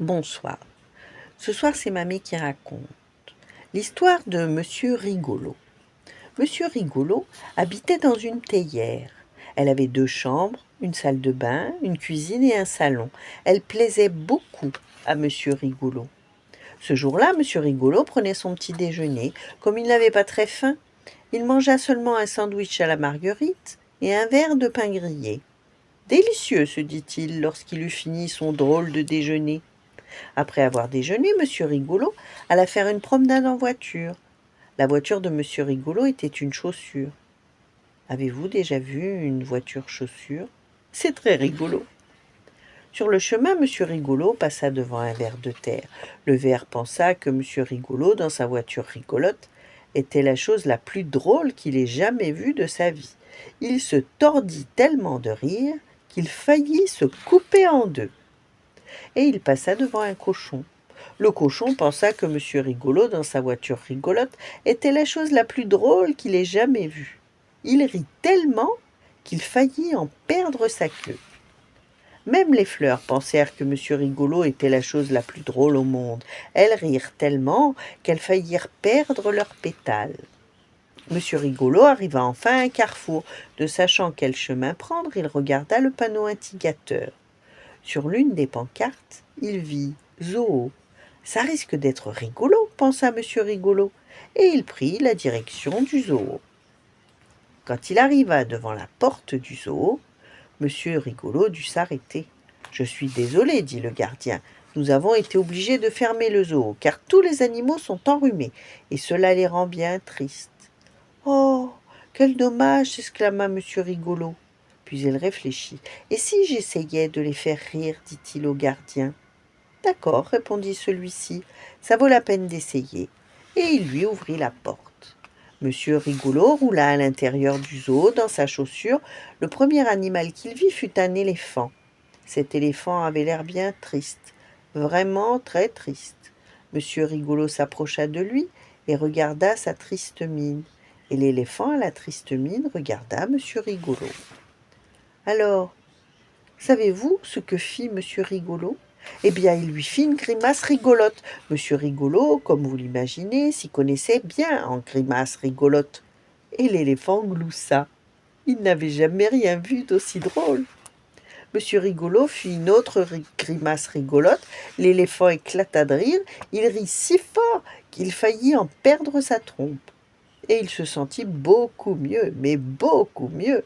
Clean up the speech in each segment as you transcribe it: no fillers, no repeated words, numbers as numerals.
Bonsoir. Ce soir, c'est Mamie qui raconte l'histoire de Monsieur Rigolo. Monsieur Rigolo habitait dans une théière. Elle avait 2 chambres, une salle de bain, une cuisine et un salon. Elle plaisait beaucoup à Monsieur Rigolo. Ce jour-là, Monsieur Rigolo prenait son petit déjeuner. Comme il n'avait pas très faim, il mangea seulement un sandwich à la marguerite et un verre de pain grillé. Délicieux, se dit-il lorsqu'il eut fini son drôle de déjeuner. Après avoir déjeuné, Monsieur Rigolo alla faire une promenade en voiture. La voiture de Monsieur Rigolo était une chaussure. Avez-vous déjà vu une voiture chaussure? C'est très rigolo. Sur le chemin, Monsieur Rigolo passa devant un ver de terre. Le ver pensa que Monsieur Rigolo, dans sa voiture rigolote, était la chose la plus drôle qu'il ait jamais vue de sa vie. Il se tordit tellement de rire qu'il faillit se couper en deux. Et il passa devant un cochon. Le cochon pensa que Monsieur Rigolo, dans sa voiture rigolote, était la chose la plus drôle qu'il ait jamais vue. Il rit tellement qu'il faillit en perdre sa queue. Même les fleurs pensèrent que Monsieur Rigolo était la chose la plus drôle au monde. Elles rirent tellement qu'elles faillirent perdre leurs pétales. Monsieur Rigolo arriva enfin à un carrefour. Ne sachant quel chemin prendre, il regarda le panneau indicateur. Sur l'une des pancartes, il vit « Zoo ». Ça risque d'être rigolo, pensa Monsieur Rigolo, et il prit la direction du zoo. Quand il arriva devant la porte du zoo, Monsieur Rigolo dut s'arrêter. « Je suis désolé, dit le gardien, nous avons été obligés de fermer le zoo, car tous les animaux sont enrhumés, et cela les rend bien tristes. »« Oh, quel dommage !» s'exclama Monsieur Rigolo. Puis il réfléchit. « Et si j'essayais de les faire rire ?» dit-il au gardien. « D'accord, répondit celui-ci, ça vaut la peine d'essayer. » Et il lui ouvrit la porte. Monsieur Rigolo roula à l'intérieur du zoo dans sa chaussure. Le premier animal qu'il vit fut un éléphant. Cet éléphant avait l'air bien triste, vraiment très triste. Monsieur Rigolo s'approcha de lui et regarda sa triste mine. Et l'éléphant à la triste mine regarda Monsieur Rigolo. Alors, savez-vous ce que fit Monsieur Rigolo ? Eh bien, il lui fit une grimace rigolote. Monsieur Rigolo, comme vous l'imaginez, s'y connaissait bien en grimaces rigolotes. Et l'éléphant gloussa. Il n'avait jamais rien vu d'aussi drôle. Monsieur Rigolo fit une autre grimace rigolote. L'éléphant éclata de rire. Il rit si fort qu'il faillit en perdre sa trompe. Et il se sentit beaucoup mieux, mais beaucoup mieux.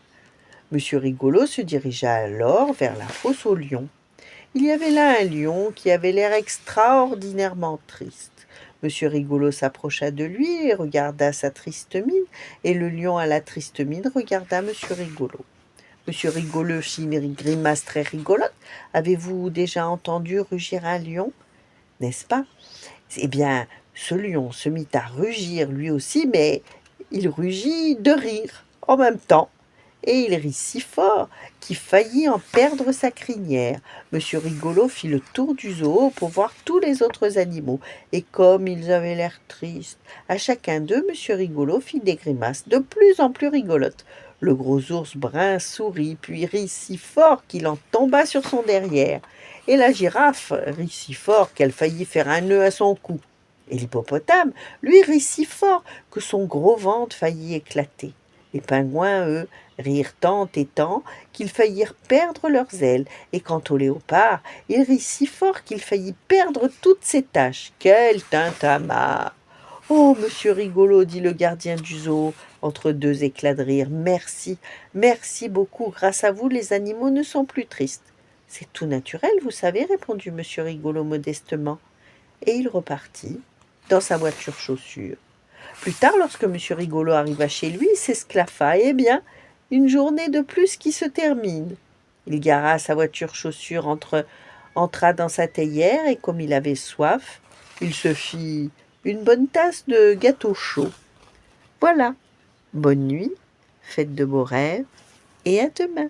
Monsieur Rigolo se dirigea alors vers la fosse aux lions. Il y avait là un lion qui avait l'air extraordinairement triste. Monsieur Rigolo s'approcha de lui et regarda sa triste mine, et le lion à la triste mine regarda Monsieur Rigolo. Monsieur Rigolo fit une grimace très rigolote. Avez-vous déjà entendu rugir un lion, n'est-ce pas? Eh bien, ce lion se mit à rugir lui aussi, mais il rugit de rire en même temps. Et il rit si fort qu'il faillit en perdre sa crinière. Monsieur Rigolo fit le tour du zoo pour voir tous les autres animaux, et comme ils avaient l'air tristes, à chacun d'eux, Monsieur Rigolo fit des grimaces de plus en plus rigolotes. Le gros ours brun sourit, puis rit si fort qu'il en tomba sur son derrière, et la girafe rit si fort qu'elle faillit faire un nœud à son cou. Et l'hippopotame, lui, rit si fort que son gros ventre faillit éclater. Les pingouins, eux, rirent tant et tant qu'ils faillirent perdre leurs ailes, et quant au léopard, il rit si fort qu'il faillit perdre toutes ses taches. Quel tintamarre! Oh, Monsieur Rigolo, dit le gardien du zoo, entre deux éclats de rire, merci, merci beaucoup, grâce à vous, les animaux ne sont plus tristes. C'est tout naturel, vous savez, répondit Monsieur Rigolo modestement, et il repartit dans sa voiture chaussure. Plus tard, lorsque Monsieur Rigolo arriva chez lui, il s'esclaffa. Eh bien, une journée de plus qui se termine. Il gara sa voiture chaussure, entra dans sa théière, et comme il avait soif, il se fit une bonne tasse de gâteau chaud. Voilà. Bonne nuit, faites de beaux rêves, et à demain.